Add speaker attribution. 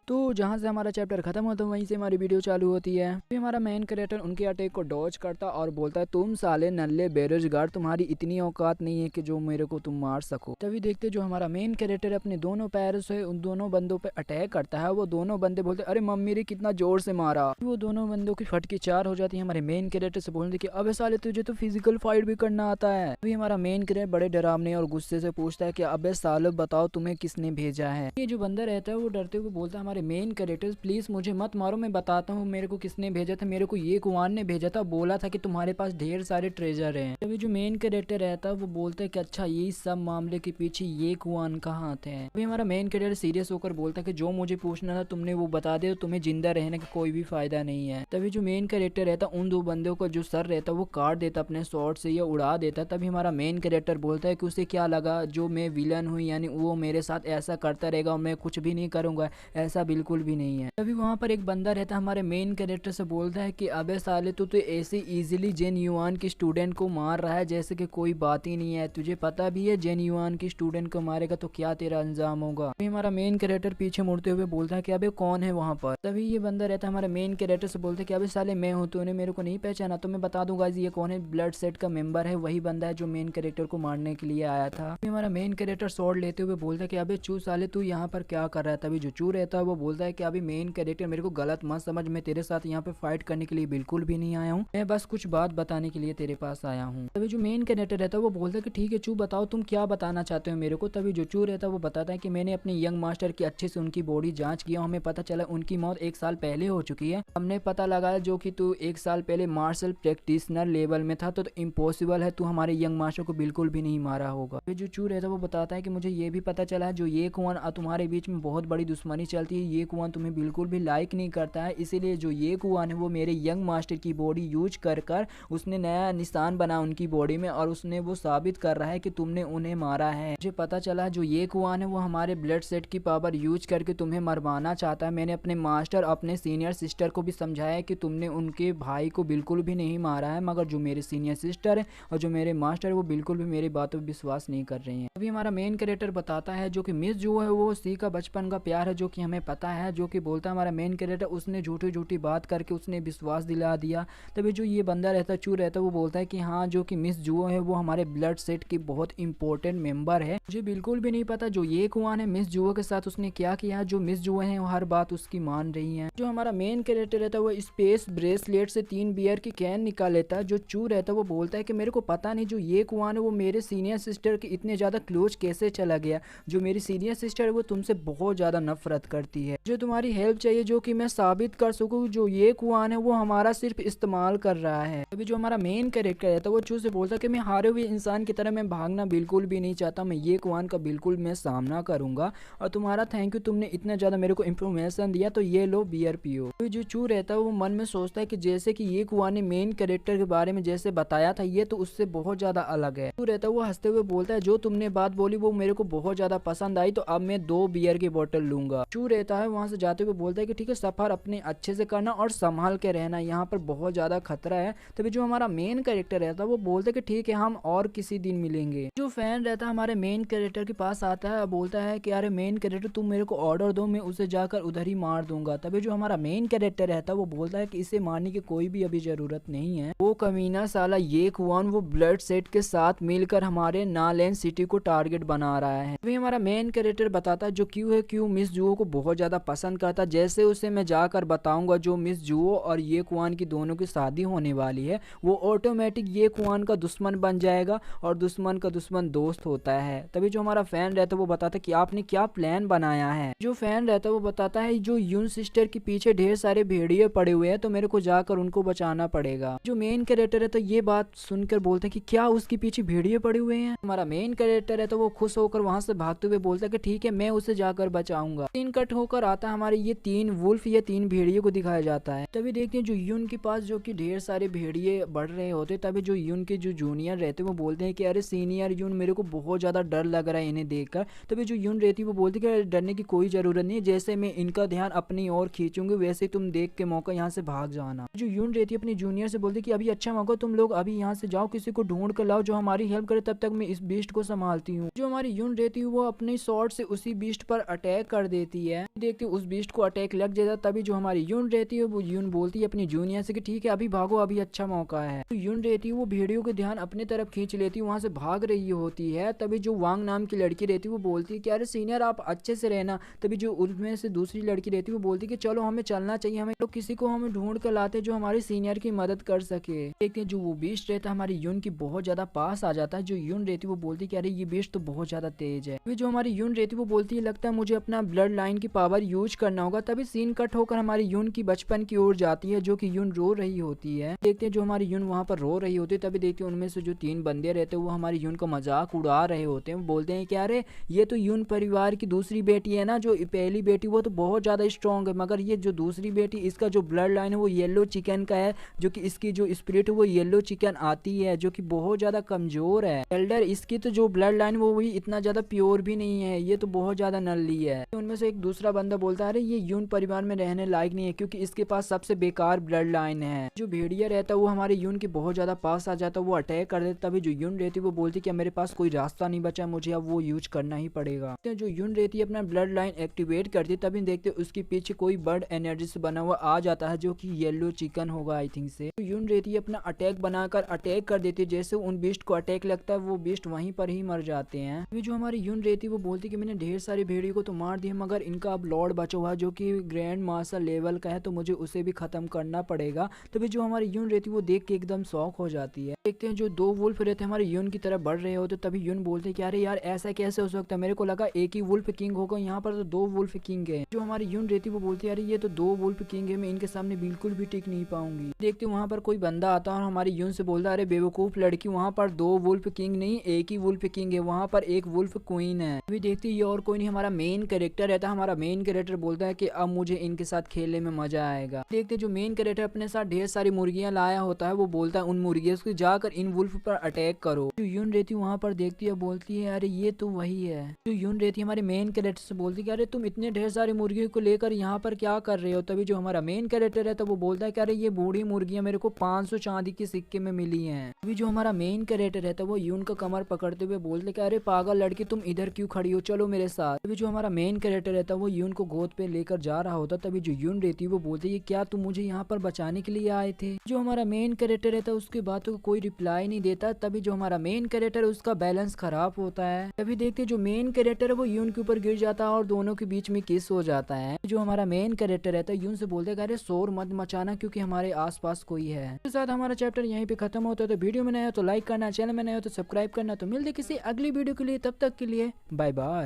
Speaker 1: तो जहाँ से हमारा चैप्टर खत्म होता है वहीं से हमारी वीडियो चालू होती है। फिर हमारा मेन कैरेक्टर उनके अटैक को डॉज करता और बोलता है तुम साले नल्ले बेरोजगार, तुम्हारी इतनी औकात नहीं है कि जो मेरे को तुम मार सको। तभी देखते जो हमारा मेन कैरेक्टर अपने दोनों पैरों से उन दोनों बंदों पे अटैक करता है। वो दोनों बंदे बोलते अरे मम्मी रे कितना जोर से मारा। वो दोनों बंदों की फटकी चार हो जाती है। हमारे मेन कैरेक्टर से बोलते कि अबे साले तुझे तो फिजिकल फाइट भी करना आता है। अभी हमारा मेन कैरेक्टर बड़े डरावने और गुस्से से पूछता है कि अबे साले बताओ तुम्हें किसने भेजा है। ये जो बंदा रहता है वो डरते हुए बोलता है हमारे मेन कैरेक्टर प्लीज मुझे मत मारो, मैं बताता हूँ मेरे को किसने भेजा था। मेरे को ये कुआन ने भेजा था, बोला था कि तुम्हारे पास ढेर सारे ट्रेजर हैं। तभी जो मेन कैरेक्टर रहता है वो बोलता है कि अच्छा ये सब मामले के पीछे ये कुआन कहाँ आते हैं। अभी हमारा मेन कैरेक्टर सीरियस होकर बोलता है कि जो मुझे पूछना था तुमने वो बता दे, तुम्हें जिंदा रहने का कोई भी फायदा नहीं है। तभी जो मेन कैरेक्टर रहता है उन दो बंदों का जो सर रहता है वो काट देता अपने शॉर्ट से या उड़ा देता। तभी हमारा मेन कैरेक्टर बोलता है कि उसे क्या लगा जो मैं विलन हूँ, यानी वो मेरे साथ ऐसा करता रहेगा और मैं कुछ भी नहीं करूंगा, ऐसा बिल्कुल भी नहीं है। तभी वहाँ पर एक बंदा रहता है हमारे मेन कैरेक्टर से बोलता है कि अबे साले तू तो ऐसे इजीली जेन युआन की स्टूडेंट को मार रहा है जैसे कि कोई बात ही नहीं है। तुझे पता भी है जेन युआन की स्टूडेंट को मारेगा तो क्या तेरा अंजाम होगा। तभी हमारा मेन कैरेक्टर पीछे मुड़ते हुए बोलता है कि अबे कौन है वहाँ पर। तभी ये बंदा रहता है हमारे मेन कैरेक्टर से बोलता है कि अबे साले मैं हूँ, तूने मेरे को नहीं पहचाना तो मैं बता दूंगा ये कौन है। ब्लड सेट का मेंबर है, वही बंदा है जो मेन कैरेक्टर को मारने के लिए आया था। तभी हमारा मेन कैरेक्टर शॉट लेते हुए बोलता है कि अबे चू साले तू यहाँ पर क्या कर रहा है। तभी जो चू रहता है वो बोलता है कि अभी मेन कैरेक्टर मेरे को गलत मत समझ, मैं तेरे साथ यहाँ पे फाइट करने के लिए बिल्कुल भी नहीं आया हूँ, मैं बस कुछ बात बताने के लिए तेरे पास आया हूँ। तभी जो मेन कैरेक्टर रहता है वो बोलता है कि ठीक है चू बताओ तुम क्या बताना चाहते हो मेरे को। तभी जो चू रहता है वो बताता है कि मैंने अपने यंग मास्टर की अच्छे से उनकी बॉडी जांच किया, हमें पता चला उनकी मौत 1 साल पहले हो चुकी है। हमने पता लगाया जो कि तू 1 साल पहले मार्शल प्रैक्टिशनर लेवल में था तो इम्पॉसिबल है तू हमारे यंग मास्टर को बिल्कुल भी नहीं मारा होगा। फिर जो चू रहता है वो बताता है कि मुझे ये भी पता चला है जो ये कुआन तुम्हारे बीच में बहुत बड़ी दुश्मनी चलती है, ये कुआन तुम्हें बिल्कुल भी लाइक नहीं करता है, इसीलिए जो ये कुआन है वो मेरे यंग मास्टर की बॉडी यूज कर कर उसने नया निशान बना उनकी बॉडी में और उसने वो साबित कर रहा है कि तुमने उन्हें मारा है। मुझे पता चला जो ये कुआन है वो हमारे ब्लड सेट की पावर यूज करके तुम्हें मरवाना चाहता है। मैंने अपने मास्टर अपने सीनियर सिस्टर को भी समझाया कि तुमने उनके भाई को बिल्कुल भी नहीं मारा है, मगर जो मेरे सीनियर सिस्टर है और जो मेरे मास्टर है वो बिल्कुल भी मेरी बातों पर विश्वास नहीं कर रहे हैं। अभी हमारा मेन कैरेक्टर बताता है जो कि मिस जो है वो सी का बचपन का प्यार है जो कि हमें पता है, जो कि बोलता है हमारा मेन कैरेक्टर उसने झूठी झूठी बात करके उसने विश्वास दिला दिया। तभी जो ये बंदा रहता है चू रहता है वो बोलता है कि हाँ जो कि मिस जुओ है वो हमारे ब्लड सेट की बहुत इंपॉर्टेंट मेंबर है। मुझे बिल्कुल भी नहीं पता जो ये कुआन है मिस जुओ के साथ उसने क्या किया, जो मिस जुओ है वो हर बात उसकी मान रही है। जो हमारा मेन कैरेक्टर रहता है वो स्पेस ब्रेसलेट से 3 बियर की कैन निकाल लेता है। जो चू रहता है वो बोलता है कि मेरे को पता नहीं जो ये कुआन है वो मेरे सीनियर सिस्टर के इतने ज्यादा क्लोज कैसे चला गया, जो मेरी सीनियर सिस्टर है वो तुमसे बहुत ज्यादा नफरत करती है, जो तुम्हारी हेल्प चाहिए जो कि मैं साबित कर सकूं जो ये कुआन है वो हमारा सिर्फ इस्तेमाल कर रहा है। अभी जो हमारा मेन कैरेक्टर है तो वो चू से बोलता है कि मैं हारे हुए इंसान की तरह मैं भागना बिल्कुल भी नहीं चाहता, मैं ये कुआन का बिल्कुल मैं सामना करूंगा और तुम्हारा थैंक यू, तुमने इतना ज्यादा मेरे को इंफॉर्मेशन दिया तो ये लो बियर पियो। तो जो चू रहता है वो मन में सोचता है कि जैसे कि ये कुआन ने मेन कैरेक्टर के बारे में जैसे बताया था ये तो उससे बहुत ज्यादा अलग है। चू रहता है वो हंसते हुए बोलता है जो तुमने बात बोली वो मेरे को बहुत ज्यादा पसंद आई तो अब मैं 2 बियर की बोतल लूंगा। चू रहता है वहां से जाते हुए बोलता है कि ठीक है सफर अपने अच्छे से करना और संभाल के रहना, यहाँ पर बहुत ज्यादा खतरा है। तभी जो हमारा मेन कैरेक्टर रहता है वो बोलता है कि ठीक है हम और किसी दिन मिलेंगे। जो फैन रहता है हमारे मेन कैरेक्टर के पास आता है बोलता है कि अरे मेन कैरेक्टर तुम मेरे को ऑर्डर दो मैं उसे जाकर उधर ही मार दूंगा। तभी जो हमारा मेन कैरेक्टर रहता है वो बोलता है कि इसे मारने की कोई भी अभी जरूरत नहीं है, वो कमीना साला ये कुआन वो ब्लड सेट के साथ मिलकर हमारे नालैंड सिटी को टारगेट बना रहा है। तभी हमारा मेन कैरेक्टर बताता है जो क्यों है क्यों मिस जुओ को बहुत ज्यादा पसंद करता, जैसे उसे मैं जाकर बताऊंगा जो मिस जुओ और ये कुआन की दोनों की शादी होने वाली है वो ऑटोमेटिक ये कुआन का दुश्मन बन जाएगा और दुश्मन का दुश्मन दोस्त होता है। तभी जो हमारा फैन रहता है वो बताता है कि आपने क्या प्लान बनाया है। जो फैन रहता है वो बताता है जो यून सिस्टर के पीछे ढेर सारे भेड़िए पड़े हुए हैं तो मेरे को जाकर उनको बचाना पड़ेगा। जो मेन कैरेक्टर है तो ये बात सुनकर बोलते हैं कि क्या उसके पीछे भेड़िए पड़े हुए हैं। हमारा मेन कैरेक्टर है तो वो खुश होकर वहां से भागते हुए बोलता है कि ठीक है मैं उसे जाकर बचाऊंगा। सीन कट होकर आता है हमारे ये 3 वुल्फ या 3 भेड़िए को दिखाया जाता है। तभी देखते हैं जो यून के पास जो कि ढेर सारे भेड़िए बढ़ रहे होते, तभी जो यून के जो जूनियर रहते वो बोलते हैं कि अरे सीनियर यून मेरे को बहुत ज्यादा डर लग रहा है इन्हें देखकर। तभी जो यून रहती है वो बोलती है कि डरने की कोई जरूरत नहीं है, जैसे मैं इनका ध्यान अपनी ओर खींचूंगी वैसे तुम देख के मौका यहाँ से भाग जाना। जो यून रहती है अपनी जूनियर से बोलती है कि अभी अच्छा मौका, तुम लोग अभी यहाँ से जाओ किसी को ढूंढ कर लाओ जो हमारी हेल्प करे, तब तक मैं इस बीस्ट को संभालती हूँ। जो हमारी यून रहती है वो अपनी शॉट से उसी बीस्ट पर अटैक कर देती है। देखते देखते उस बीस्ट को अटैक लग जाता। तभी जो हमारी यून रहती है वो यून बोलती है अपनी जूनियर से कि ठीक है अभी भागो, अभी अच्छा मौका है। तो यून रहती है वो भेड़ियों के ध्यान अपने तरफ खींच लेती है, वहां से भाग रही होती है। तभी जो वांग नाम की लड़की रहती है वो बोलती है कि अरे सीनियर आप अच्छे से रहना। तभी जो उनमें से दूसरी लड़की रहती है वो बोलती है कि चलो हमें चलना चाहिए, हमें तो किसी को हमें ढूंढ कर लाते जो हमारे सीनियर की मदद कर सके। देखते हैं जो वो बीस्ट रहता है हमारी यून की बहुत ज्यादा पास आ जाता है। जो यून रहती है वो बोलती है कि अरे ये बीस्ट तो बहुत ज्यादा तेज है। जो हमारी यून रहती है वो बोलती है लगता है मुझे अपना ब्लड लाइन की पावर यूज करना होगा। तभी सीन कट होकर हमारी यून की बचपन की ओर जाती है, जो कि यून रो रही होती है। देखते हैं जो हमारी यून वहां पर रो रही होती है। तभी देखते हैं उनमें से जो 3 बंदे रहते हैं वो हमारी यून का मजाक उड़ा रहे होते हैं। वो बोलते हैं कि अरे ये तो यून परिवार की दूसरी बेटी है ना, जो पहली बेटी वो तो बहुत ज्यादा स्ट्रांग है, मगर ये जो दूसरी बेटी इसका जो ब्लड लाइन है वो येलो चिकन का है, जो कि इसकी जो स्पिरिट है वो येलो चिकन आती है, जो कि बहुत ज्यादा कमजोर है। एल्डर इसकी तो जो ब्लड लाइन वो भी इतना ज्यादा प्योर भी नहीं है, ये तो बहुत ज्यादा नल्ली है। उनमें से एक दूसरा बंदा बोलता है अरे ये यून परिवार में रहने लायक नहीं है क्योंकि इसके पास सबसे बेकार ब्लड लाइन है। जो भेड़िया रहता है वो हमारे यून के बहुत ज्यादा पास आ जाता है, वो अटैक कर देता। तभी जो यून रहती है वो बोलती है कि मेरे पास कोई रास्ता नहीं बचा, मुझे अब वो यूज करना ही पड़ेगा। तो जो यून रहती है अपना ब्लड लाइन एक्टिवेट करती है। तभी देखते उसके पीछे कोई बर्ड एनर्जी से बना हुआ आ जाता है, जो कि येलो चिकन होगा आई थिंक से। तो यून रहती है अपना अटैक बनाकर अटैक कर देती है। जैसे उन बीस्ट को अटैक लगता है वो बीस्ट वहीं पर ही मर जाते हैं। अभी जो हमारी यून रहती है वो बोलती है कि मैंने ढेर सारी भेड़ियों को तो मार दिया, मगर इनका अब लॉर्ड बचा हुआ जो कि ग्रैंड मास्टर लेवल का है, तो मुझे उसे भी खत्म करना पड़ेगा। तभी जो हमारी यून रहती है वो देख के एकदम शॉक हो जाती है। देखते हैं जो 2 वुल्फ रहते हैं हमारे यून की तरफ बढ़ रहे होते। तभी यून बोलते हैं कि अरे यार ऐसा कैसे हो सकता है, मेरे को लगा एक ही वुल्फ किंग होगा, यहाँ पर तो 2 वुल्फ किंग है। जो हमारी यून रहती है वो बोलती है अरे ये तो 2 वुल्फ किंग है, मैं इनके सामने बिल्कुल भी टिक नहीं पाऊंगी। देखते वहां पर कोई बंदा आता है और हमारी यून से बोलता है अरे बेवकूफ लड़की, वहां पर 2 वुल्फ किंग नहीं एक ही वुल्फ किंग है, वहां पर एक वुल्फ क्वीन है। अभी देखते ये और कोई नहीं हमारा मेन कैरेक्टर रहता है। हमारा मेन कैरेक्टर बोलता है कि अब मुझे इनके साथ खेलने में मजा आएगा। देखते जो मेन कैरेक्टर अपने साथ ढेर सारी मुर्गियां लाया होता है, वो बोलता है उन मुर्गियों को जाकर इन वुल्फ पर अटैक करो। जो यून रहती है वहां पर देखती है, बोलती है अरे ये तो वही है। जो यून रहती है हमारे मेन कैरेक्टर से बोलती है अरे तुम इतने ढेर सारी मुर्गियों को लेकर यहाँ पर क्या कर रहे हो। तभी जो हमारा मेन कैरेक्टर है तो वो बोलता है कि अरे ये बूढ़ी मुर्गियां मेरे को 500 चांदी के सिक्के में मिली हैं। अभी जो हमारा मेन कैरेक्टर रहता है वो यून का कमर पकड़ते हुए बोलते कि अरे पागल लड़की तुम इधर क्यों खड़ी हो, चलो मेरे साथ। तभी जो हमारा मेन कैरेक्टर रहता है वो यून को गोद पे लेकर जा रहा होता। तभी जो यून रहती है वो बोलती है क्या तुम मुझे यहाँ पर बचाने के लिए आए थे। जो हमारा मेन कैरेक्टर रहता है उसकी बातों को कोई रिप्लाई नहीं देता। तभी जो हमारा मेन कैरेक्टर है उसका बैलेंस खराब होता है। तभी देखते जो मेन कैरेक्टर है वो यून के ऊपर गिर जाता है और दोनों के बीच में किस हो जाता है। जो हमारा मेन कैरेक्टर रहता है यून से बोलते हैं अरे शोर मत मचाना क्योंकि हमारे आसपास कोई है। तो साथ हमारा चैप्टर यहीं पे खत्म होता है। तो वीडियो में नया हो तो लाइक करना, चैनल में नया हो तो सब्सक्राइब करना। तो मिलते किसी अगली वीडियो के लिए, तब तक के लिए बाय बाय।